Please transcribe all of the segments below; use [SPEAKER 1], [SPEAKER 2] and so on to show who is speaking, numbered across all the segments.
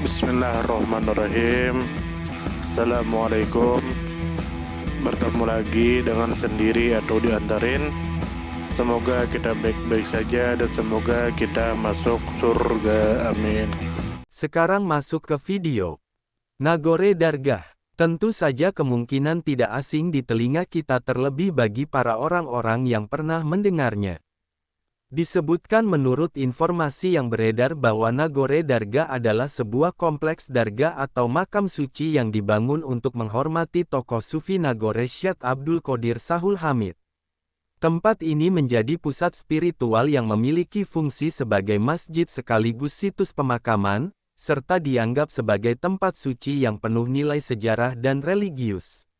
[SPEAKER 1] Bismillahirrahmanirrahim. Assalamualaikum. Bertemu lagi dengan sendiri atau diantarin. Semoga kita baik-baik saja dan semoga kita masuk surga. Amin.
[SPEAKER 2] Sekarang masuk ke video. Nagore Dargah. Tentu saja kemungkinan tidak asing di telinga kita, terlebih bagi para orang-orang yang pernah mendengarnya. Disebutkan menurut informasi yang beredar bahwa Nagore Dargah adalah sebuah kompleks dargah atau makam suci yang dibangun untuk menghormati tokoh Sufi Nagore Syed Abdul Qadir Sahul Hamid. Tempat ini menjadi pusat spiritual yang memiliki fungsi sebagai masjid sekaligus situs pemakaman, serta dianggap sebagai tempat suci yang penuh nilai sejarah dan religius.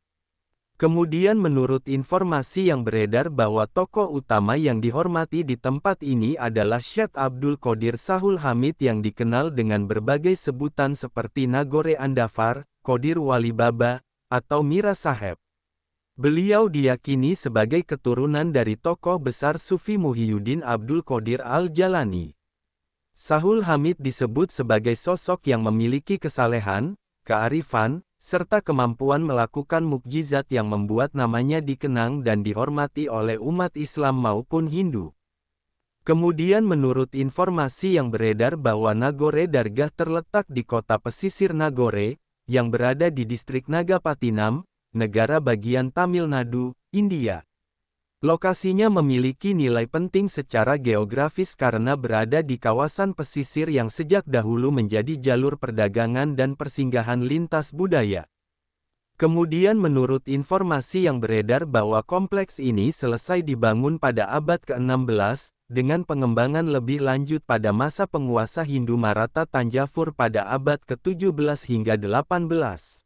[SPEAKER 2] Kemudian menurut informasi yang beredar bahwa tokoh utama yang dihormati di tempat ini adalah Syed Abdul Qadir Sahul Hamid yang dikenal dengan berbagai sebutan seperti Nagore Andafar, Qadir Wali Baba, atau Mira Saheb. Beliau diyakini sebagai keturunan dari tokoh besar Sufi Muhyiddin Abdul Qadir Al-Jalani. Sahul Hamid disebut sebagai sosok yang memiliki kesalehan, kearifan, serta kemampuan melakukan mukjizat yang membuat namanya dikenang dan dihormati oleh umat Islam maupun Hindu. Kemudian menurut informasi yang beredar bahwa Nagore Dargah terletak di kota pesisir Nagore, yang berada di distrik Nagapattinam, negara bagian Tamil Nadu, India. Lokasinya memiliki nilai penting secara geografis karena berada di kawasan pesisir yang sejak dahulu menjadi jalur perdagangan dan persinggahan lintas budaya. Kemudian menurut informasi yang beredar bahwa kompleks ini selesai dibangun pada abad ke-16, dengan pengembangan lebih lanjut pada masa penguasa Hindu Maratha Tanjavur pada abad ke-17 hingga 18.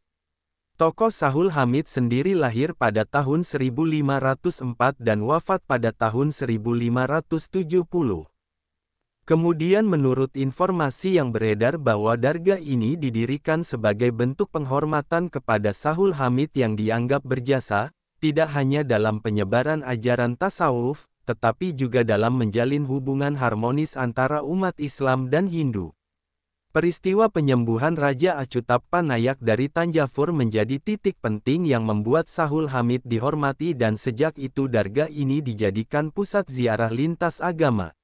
[SPEAKER 2] Tokoh Sahul Hamid sendiri lahir pada tahun 1504 dan wafat pada tahun 1570. Kemudian menurut informasi yang beredar bahwa dargah ini didirikan sebagai bentuk penghormatan kepada Sahul Hamid yang dianggap berjasa, tidak hanya dalam penyebaran ajaran tasawuf, tetapi juga dalam menjalin hubungan harmonis antara umat Islam dan Hindu. Peristiwa penyembuhan Raja Acutappa Nayak dari Tanjavur menjadi titik penting yang membuat Sahul Hamid dihormati dan sejak itu dargah ini dijadikan pusat ziarah lintas agama.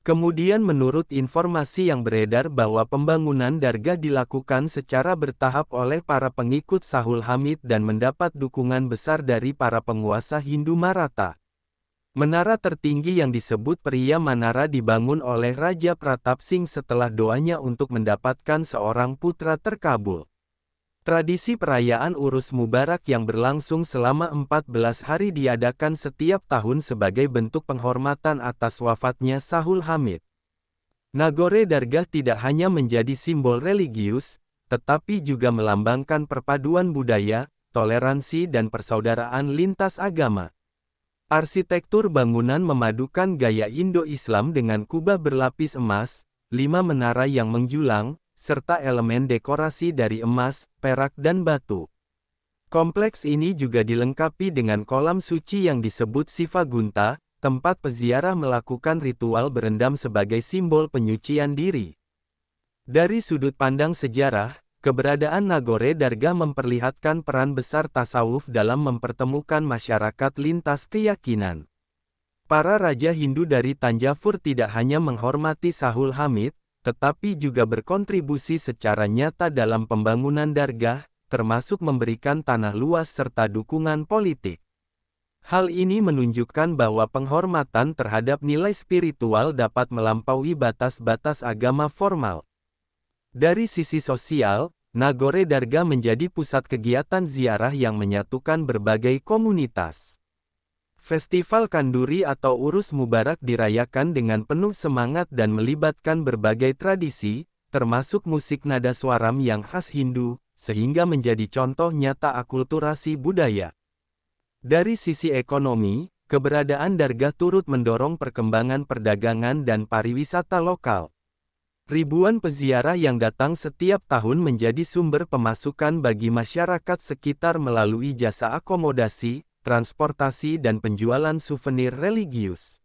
[SPEAKER 2] Kemudian menurut informasi yang beredar bahwa pembangunan dargah dilakukan secara bertahap oleh para pengikut Sahul Hamid dan mendapat dukungan besar dari para penguasa Hindu Maratha. Menara tertinggi yang disebut Priya Manara dibangun oleh Raja Pratap Singh setelah doanya untuk mendapatkan seorang putra terkabul. Tradisi perayaan Urus Mubarak yang berlangsung selama 14 hari diadakan setiap tahun sebagai bentuk penghormatan atas wafatnya Sahul Hamid. Nagore Dargah tidak hanya menjadi simbol religius, tetapi juga melambangkan perpaduan budaya, toleransi dan persaudaraan lintas agama. Arsitektur bangunan memadukan gaya Indo-Islam dengan kubah berlapis emas, 5 menara yang menjulang, serta elemen dekorasi dari emas, perak dan batu. Kompleks ini juga dilengkapi dengan kolam suci yang disebut Siva Gunta, tempat peziarah melakukan ritual berendam sebagai simbol penyucian diri. Dari sudut pandang sejarah, keberadaan Nagore Dargah memperlihatkan peran besar tasawuf dalam mempertemukan masyarakat lintas keyakinan. Para raja Hindu dari Tanjavur tidak hanya menghormati Sahul Hamid, tetapi juga berkontribusi secara nyata dalam pembangunan dargah, termasuk memberikan tanah luas serta dukungan politik. Hal ini menunjukkan bahwa penghormatan terhadap nilai spiritual dapat melampaui batas-batas agama formal. Dari sisi sosial, Nagore Dargah menjadi pusat kegiatan ziarah yang menyatukan berbagai komunitas. Festival Kanduri atau Urus Mubarak dirayakan dengan penuh semangat dan melibatkan berbagai tradisi, termasuk musik nada swaram yang khas Hindu, sehingga menjadi contoh nyata akulturasi budaya. Dari sisi ekonomi, keberadaan dargah turut mendorong perkembangan perdagangan dan pariwisata lokal. Ribuan peziarah yang datang setiap tahun menjadi sumber pemasukan bagi masyarakat sekitar melalui jasa akomodasi, transportasi dan penjualan souvenir religius.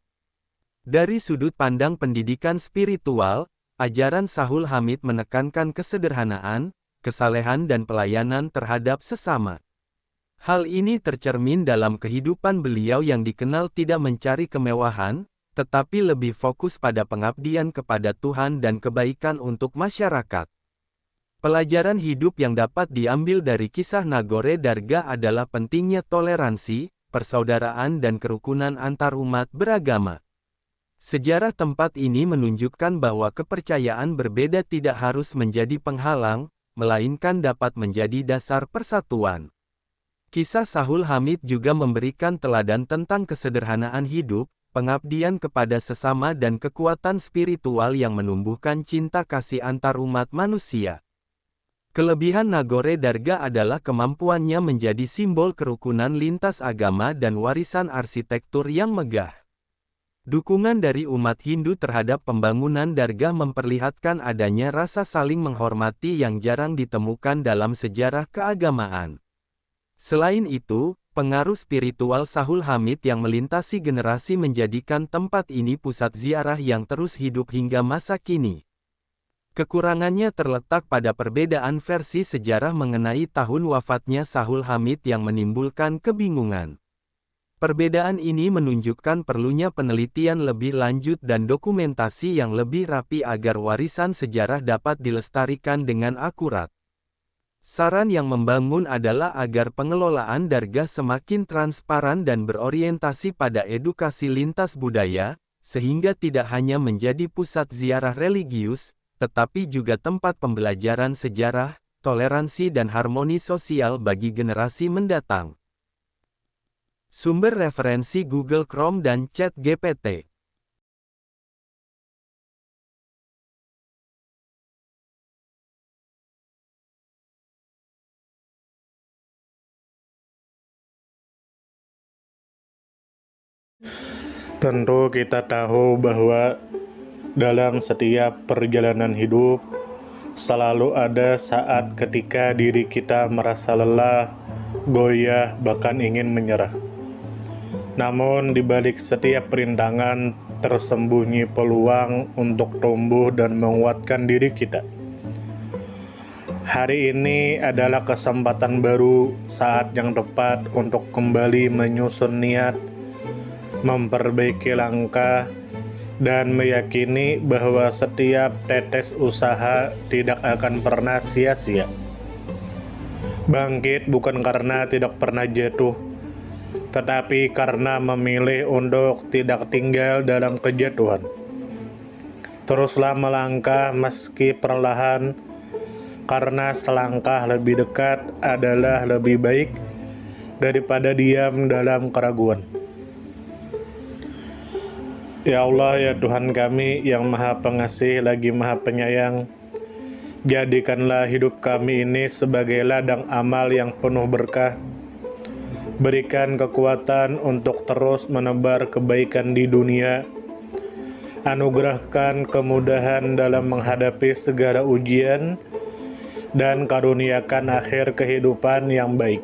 [SPEAKER 2] Dari sudut pandang pendidikan spiritual, ajaran Sahul Hamid menekankan kesederhanaan, kesalehan dan pelayanan terhadap sesama. Hal ini tercermin dalam kehidupan beliau yang dikenal tidak mencari kemewahan, tetapi lebih fokus pada pengabdian kepada Tuhan dan kebaikan untuk masyarakat. Pelajaran hidup yang dapat diambil dari kisah Nagore Dargah adalah pentingnya toleransi, persaudaraan dan kerukunan antar umat beragama. Sejarah tempat ini menunjukkan bahwa kepercayaan berbeda tidak harus menjadi penghalang, melainkan dapat menjadi dasar persatuan. Kisah Sahul Hamid juga memberikan teladan tentang kesederhanaan hidup, pengabdian kepada sesama dan kekuatan spiritual yang menumbuhkan cinta kasih antar umat manusia. Kelebihan Nagore Dargah adalah kemampuannya menjadi simbol kerukunan lintas agama dan warisan arsitektur yang megah. Dukungan dari umat Hindu terhadap pembangunan dargah memperlihatkan adanya rasa saling menghormati yang jarang ditemukan dalam sejarah keagamaan. Selain itu, pengaruh spiritual Sahul Hamid yang melintasi generasi menjadikan tempat ini pusat ziarah yang terus hidup hingga masa kini. Kekurangannya terletak pada perbedaan versi sejarah mengenai tahun wafatnya Sahul Hamid yang menimbulkan kebingungan. Perbedaan ini menunjukkan perlunya penelitian lebih lanjut dan dokumentasi yang lebih rapi agar warisan sejarah dapat dilestarikan dengan akurat. Saran yang membangun adalah agar pengelolaan dargah semakin transparan dan berorientasi pada edukasi lintas budaya, sehingga tidak hanya menjadi pusat ziarah religius, tetapi juga tempat pembelajaran sejarah, toleransi dan harmoni sosial bagi generasi mendatang. Sumber referensi Google Chrome dan ChatGPT.
[SPEAKER 1] Tentu kita tahu bahwa dalam setiap perjalanan hidup selalu ada saat ketika diri kita merasa lelah, goyah, bahkan ingin menyerah. Namun di balik setiap perintangan tersembunyi peluang untuk tumbuh dan menguatkan diri kita. Hari ini adalah kesempatan baru, saat yang tepat untuk kembali menyusun niat, memperbaiki langkah, dan meyakini bahwa setiap tetes usaha tidak akan pernah sia-sia. Bangkit bukan karena tidak pernah jatuh, tetapi karena memilih untuk tidak tinggal dalam kejatuhan. Teruslah melangkah meski perlahan, karena selangkah lebih dekat adalah lebih baik daripada diam dalam keraguan. Ya Allah, ya Tuhan kami yang Maha Pengasih lagi Maha Penyayang, jadikanlah hidup kami ini sebagai ladang amal yang penuh berkah. Berikan kekuatan untuk terus menebar kebaikan di dunia. Anugerahkan kemudahan dalam menghadapi segala ujian, dan karuniakan akhir kehidupan yang baik.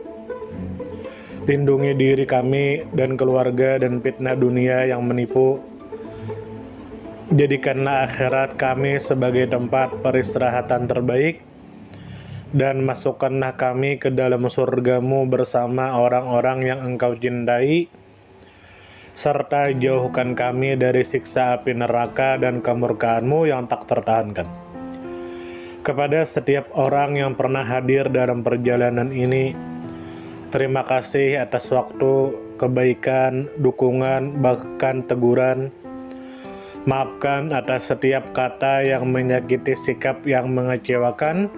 [SPEAKER 1] Lindungi diri kami dan keluarga dan fitnah dunia yang menipu. Jadikanlah akhirat kami sebagai tempat peristirahatan terbaik, dan masukkanlah kami ke dalam surga-Mu bersama orang-orang yang Engkau cintai, serta jauhkan kami dari siksa api neraka dan kemurkaan-Mu yang tak tertahankan. Kepada setiap orang yang pernah hadir dalam perjalanan ini, terima kasih atas waktu, kebaikan, dukungan, bahkan teguran. Maafkan atas setiap kata yang menyakiti, sikap yang mengecewakan,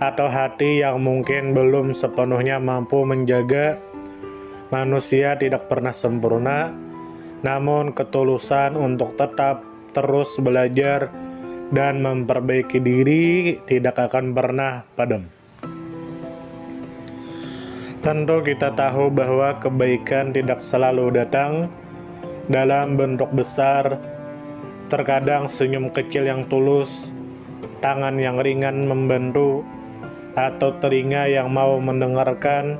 [SPEAKER 1] atau hati yang mungkin belum sepenuhnya mampu menjaga. Manusia tidak pernah sempurna, namun ketulusan untuk tetap terus belajar dan memperbaiki diri tidak akan pernah padam. Tentu kita tahu bahwa kebaikan tidak selalu datang dalam bentuk besar. Terkadang senyum kecil yang tulus, tangan yang ringan membantu, atau telinga yang mau mendengarkan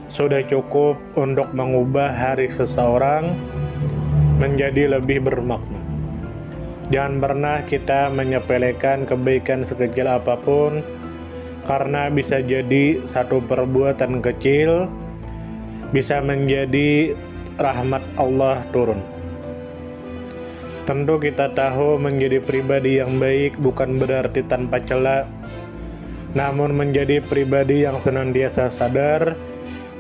[SPEAKER 1] sudah cukup untuk mengubah hari seseorang menjadi lebih bermakna. Jangan pernah kita menyepelekan kebaikan sekecil apapun, karena bisa jadi satu perbuatan kecil bisa menjadi rahmat Allah turun. Tentu kita tahu menjadi pribadi yang baik bukan berarti tanpa celah, namun menjadi pribadi yang senantiasa sadar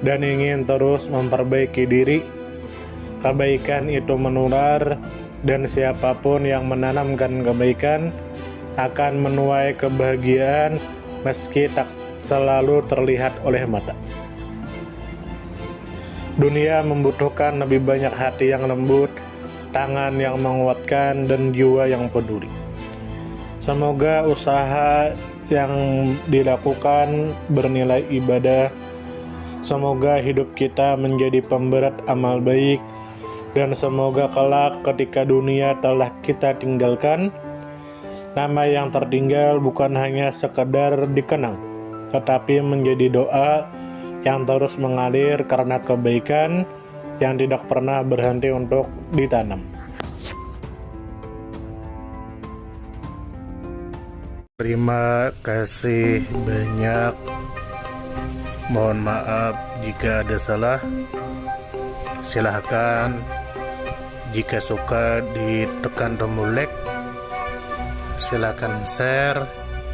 [SPEAKER 1] dan ingin terus memperbaiki diri. Kebaikan itu menular, dan siapapun yang menanamkan kebaikan akan menuai kebahagiaan meski tak selalu terlihat oleh mata. Dunia membutuhkan lebih banyak hati yang lembut, tangan yang menguatkan, dan jiwa yang peduli. Semoga usaha yang dilakukan bernilai ibadah. Semoga hidup kita menjadi pemberat amal baik, dan semoga kelak ketika dunia telah kita tinggalkan, nama yang tertinggal bukan hanya sekedar dikenang, tetapi menjadi doa yang terus mengalir karena kebaikan yang tidak pernah berhenti untuk ditanam. Terima kasih banyak. Mohon maaf jika ada salah. Silahkan jika suka ditekan tombol like, silakan share,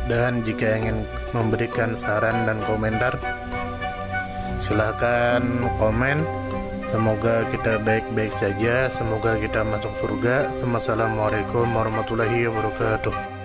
[SPEAKER 1] dan jika ingin memberikan saran dan komentar, silakan komen. Semoga kita baik-baik saja, semoga kita masuk surga. Wassalamualaikum warahmatullahi wabarakatuh.